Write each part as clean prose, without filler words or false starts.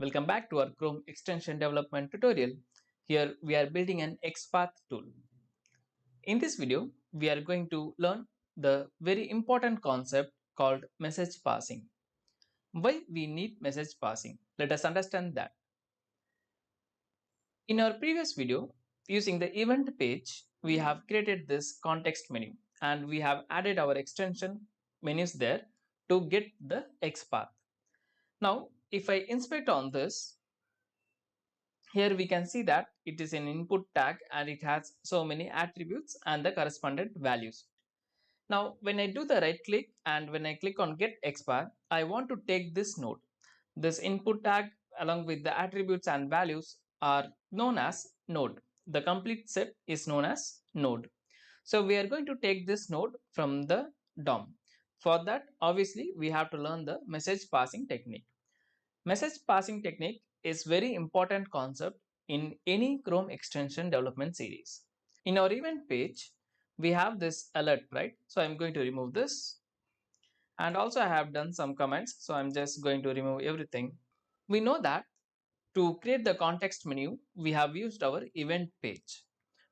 Welcome back to our Chrome extension development tutorial. Here we are building an XPath tool. In this video, we are going to learn the very important concept called message passing. Why we need message passing? Let us understand that. In our previous video, using the event page, we have created this context menu and we have added our extension menus there to get the XPath. Now, if I inspect on this, here we can see that it is an input tag and it has so many attributes and the correspondent values. Now, when I do the right click and when I click on get XPath, I want to take this node. This input tag along with the attributes and values are known as node. The complete set is known as node. So we are going to take this node from the DOM. For that, obviously, we have to learn the message passing technique. Message passing technique is very important concept in any Chrome extension development series. In our event page, we have this alert, right? So I'm going to remove this. And also I have done some comments. So I'm just going to remove everything. We know that to create the context menu, we have used our event page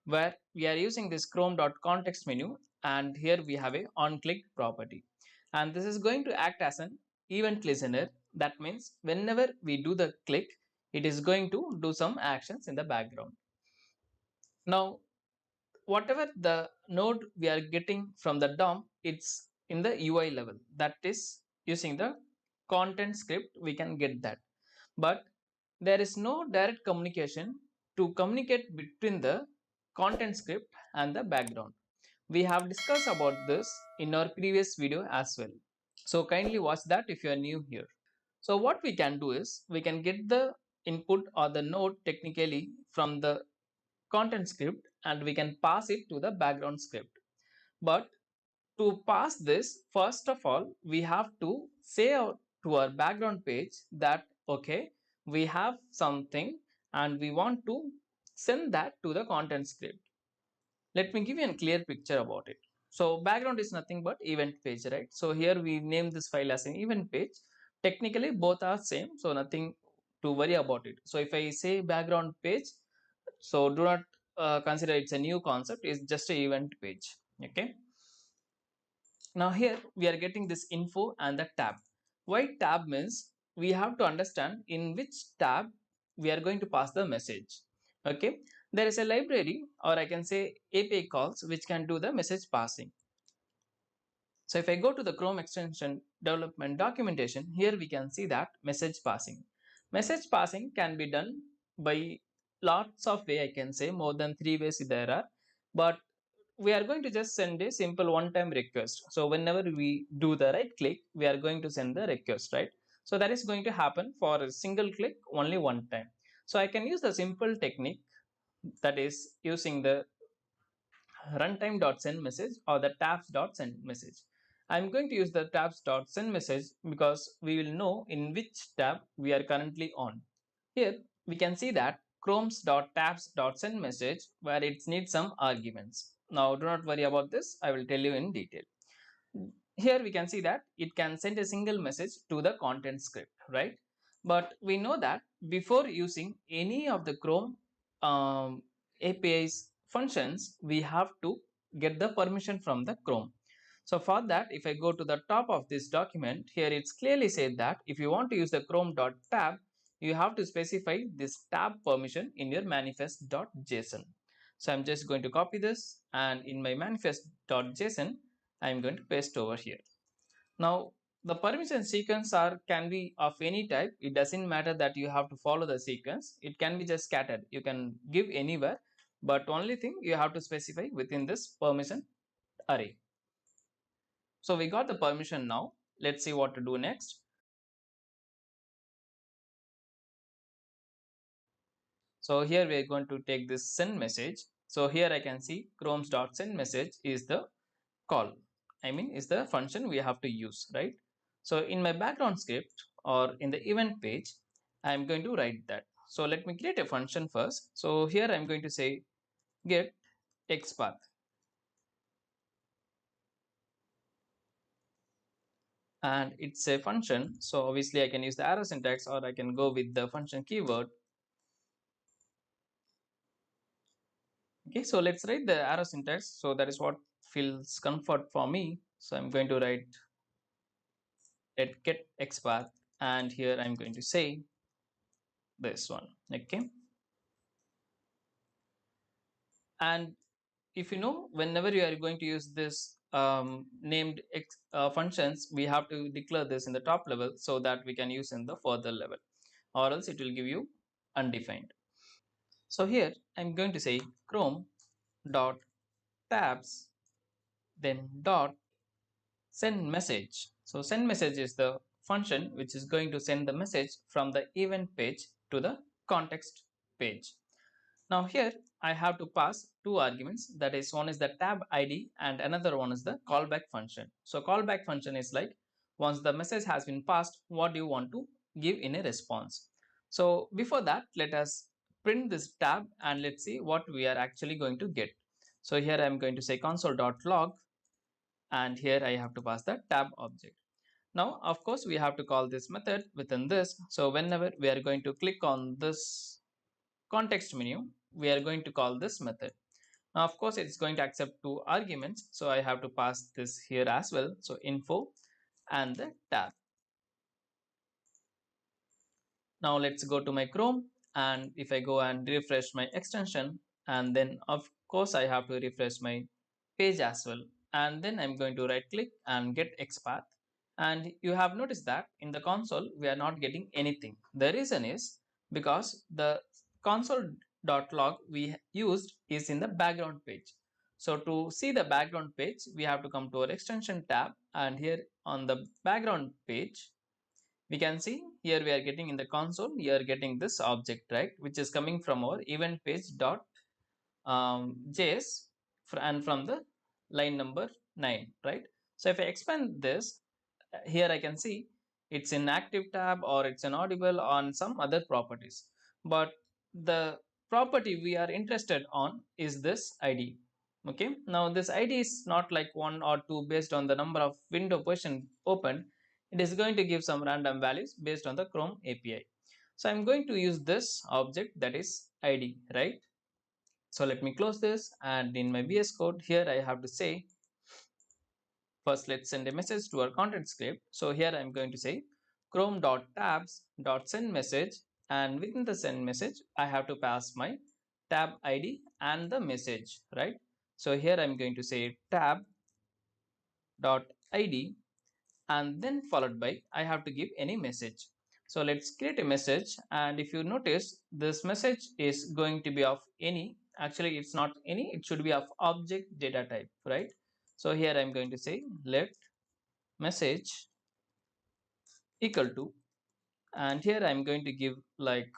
where we are using this chrome.context menu, and here we have a onClick property, and this is going to act as an event listener. That means whenever we do the click, it is going to do some actions in the background. Now whatever the node we are getting from the DOM, it's in the UI level, that is using the content script we can get that, but there is no direct communication to communicate between the content script and the background. We have discussed about this in our previous video as well. So kindly watch that if you are new here. So what we can do is we can get the input or the node technically from the content script and we can pass it to the background script. But to pass this, first of all, we have to say to our background page that okay, we have something and we want to send that to the content script. Let me give you a clear picture about it. So background is nothing but event page, right? So here we name this file as an event page. Technically both are same, so nothing to worry about it. So if I say background page, so do not consider it's a new concept, it's just a event page. Okay, now here we are getting this info and the tab. Why tab means we have to understand in which tab we are going to pass the message. Okay, there is a library or I can say API calls which can do the message passing. So if I go to the Chrome extension development documentation, here we can see that message passing. Message passing can be done by lots of way, I can say more than 3 ways there are, but we are going to just send a simple one-time request. So whenever we do the right click, we are going to send the request, right? So that is going to happen for a single click only one time. So I can use the simple technique, that is using the runtime.send message or the tabs.send message. I'm going to use the tabs.send message because we will know in which tab we are currently on. Here we can see that chromes.tabs.send message where it needs some arguments. Now do not worry about this, I will tell you in detail. Here we can see that it can send a single message to the content script, right? But we know that before using any of the Chrome API's functions, we have to get the permission from the Chrome. So for that, if I go to the top of this document, here it's clearly said that if you want to use the chrome.tab, you have to specify this tab permission in your manifest.json. So I'm just going to copy this and in my manifest.json, I'm going to paste over here. Now the permission sequence can be of any type. It doesn't matter that you have to follow the sequence. It can be just scattered. You can give anywhere, but only thing you have to specify within this permission array. So we got the permission now. Let's see what to do next. So here we are going to take this send message. So here I can see chromes.send message is the call. I mean is the function we have to use, right? So in my background script or in the event page, I am going to write that. So let me create a function first. So here I am going to say get XPath. and it's a function. So obviously I can use the arrow syntax, or I can go with the function keyword. Okay, so let's write the arrow syntax. So that is what feels comfort for me. So I'm going to write let get xpath, and here I'm going to say this one. Okay, and if you know, whenever you are going to use this named functions, we have to declare this in the top level so that we can use in the further level, or else it will give you undefined. So here I'm going to say chrome dot tabs, then dot send message. So send message is the function which is going to send the message from the event page to the context page. Now here I have to pass two arguments, that is, one is the tab ID and another one is the callback function. So callback function is like, once the message has been passed, what do you want to give in a response. So before that, let us print this tab and let's see what we are actually going to get. So here I am going to say console.log, and here I have to pass the tab object. Now, of course, we have to call this method within this. So whenever we are going to click on this context menu, we are going to call this method. Now, of course, it's going to accept two arguments. So I have to pass this here as well. So info and the tab. Now let's go to my Chrome, and if I go and refresh my extension, and then of course I have to refresh my page as well, and then I'm going to right click and get XPath, and you have noticed that in the console we are not getting anything. The reason is because the console.log we used is in the background page. So to see the background page, we have to come to our extension tab, and here on the background page we can see here we are getting in the console, we are getting this object, right, which is coming from our event page dot js, and from the line number 9, right. So if I expand this, here I can see it's in active tab or it's an audible on some other properties, but the property we are interested on is this id. Okay, now this id is not like 1 or 2 based on the number of window position opened. It is going to give some random values based on the Chrome API. So I'm going to use this object, that is id, right. So let me close this, and in my VS Code here I have to say, first let's send a message to our content script. So here I'm going to say chrome.tabs.send message, and within the send message I have to pass my tab ID and the message, right. So here I'm going to say tab dot id, and then followed by I have to give any message. So let's create a message, and if you notice, this message is going to be of any, actually it's not any, it should be of object data type, right. So here I'm going to say let message equal to, and here I'm going to give like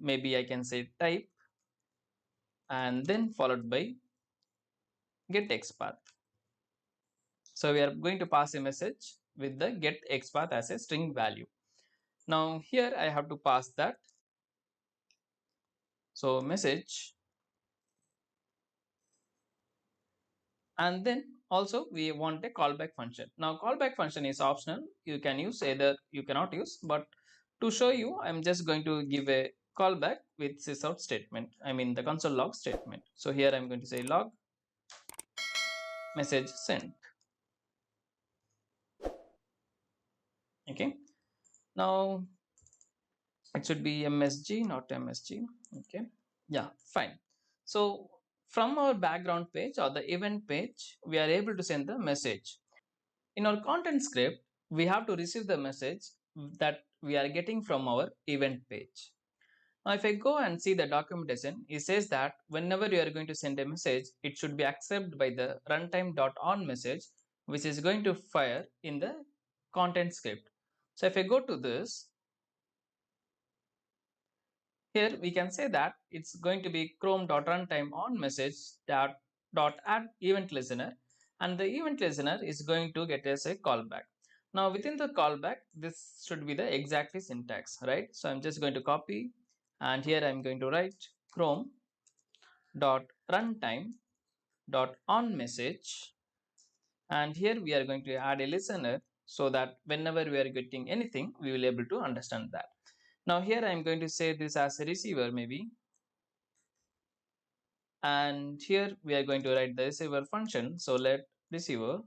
maybe I can say type, and then followed by get xpath. So we are going to pass a message with the get xpath as a string value. Now here I have to pass that, so message, and then also we want a callback function. Now callback function is optional, you can use, either you cannot use, but to show you I'm just going to give a callback with sysout statement, I mean the console log statement. So here I'm going to say log message sent. Okay, now it should be msg, not msg. Okay, yeah, fine. So from our background page or the event page, we are able to send the message. In our content script, we have to receive the message that we are getting from our event page. Now, if I go and see the documentation, it says that whenever you are going to send a message, it should be accepted by the runtime.on message, which is going to fire in the content script. So if I go to this, here we can say that it's going to be chrome.runtime on message dot add event listener, and the event listener is going to get us a callback. Now within the callback, this should be the exactly syntax, right. So I'm just going to copy, and here I'm going to write chrome dot runtime dot on message, and here we are going to add a listener, so that whenever we are getting anything, we will be able to understand that. Now here I am going to say this as a receiver maybe, and here we are going to write the receiver function. So let receiver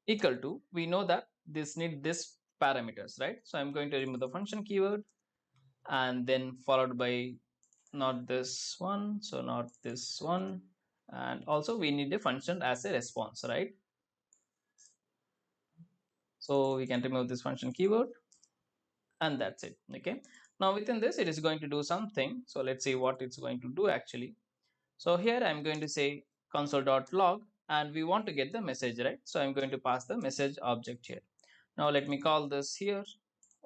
equal to, we know that this need this parameters, right? So I'm going to remove the function keyword and then followed by not this one, so not this one, and also we need a function as a response, right? So we can remove this function keyword, and that's it. Okay, now within this it is going to do something, so let's see what it's going to do actually. So here I'm going to say console.log, and we want to get the message, right? So I'm going to pass the message object here. Now let me call this here.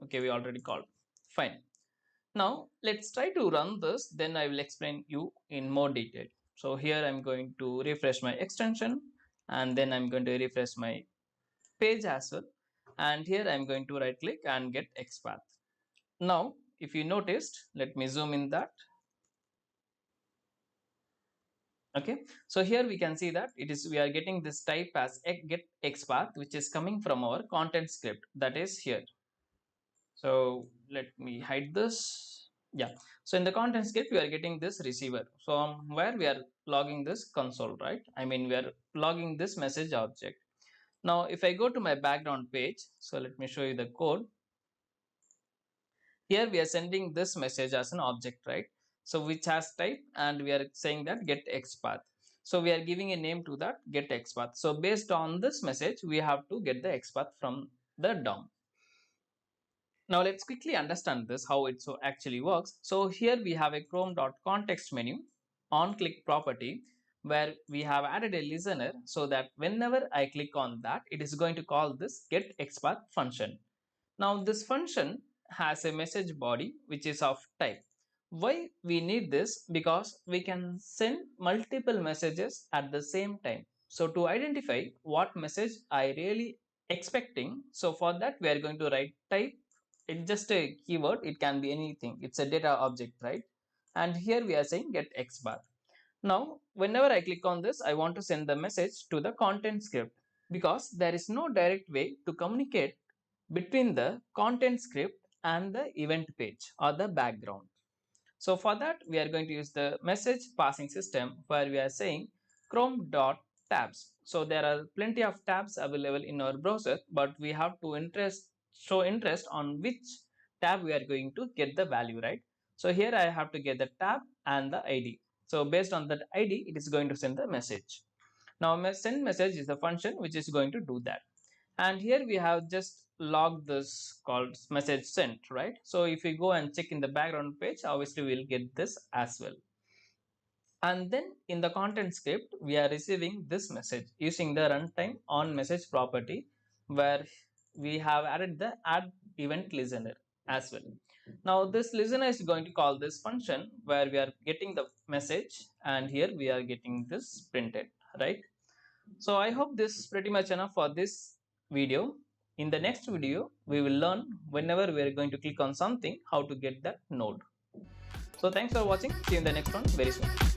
Okay, we already called. Fine. Now let's try to run this, then I will explain you in more detail. So here I'm going to refresh my extension, and then I'm going to refresh my page as well. And here I'm going to right click and get XPath. Now, if you noticed, let me zoom in that. Okay, so here we can see that we are getting this type as get XPath, which is coming from our content script, that is here. So let me hide this. Yeah, so in the content script we are getting this receiver from where we are logging this console, right? I mean, we are logging this message object. Now if I go to my background page, so let me show you the code. Here we are sending this message as an object, right? So which has type, and we are saying that get XPath. So we are giving a name to that get XPath. So based on this message, we have to get the XPath from the DOM. Now let's quickly understand this, how it so actually works. So here we have a Chrome.context menu on click property, where we have added a listener, so that whenever I click on that, it is going to call this get XPath function. Now this function has a message body which is of type. Why we need this? Because we can send multiple messages at the same time. So to identify what message I really expecting, so for that we are going to write type. It's just a keyword, it can be anything, it's a data object, right? And here we are saying get XPath. Now whenever I click on this, I want to send the message to the content script, because there is no direct way to communicate between the content script and the event page or the background. So for that we are going to use the message passing system, where we are saying chrome.tabs. So there are plenty of tabs available in our browser, but we have to show interest on which tab we are going to get the value, right? So here I have to get the tab and the ID. So based on that ID, it is going to send the message. Now send message is the function which is going to do that. And here we have just logged this called message sent, right? So if we go and check in the background page, obviously we'll get this as well. And then in the content script, we are receiving this message using the runtime on message property, where we have added the add event listener as well. Now this listener is going to call this function where we are getting the message, and here we are getting this printed, right? So I hope this is pretty much enough for this video. In the next video, we will learn whenever we are going to click on something, how to get that node. So thanks for watching. See you in the next one very soon.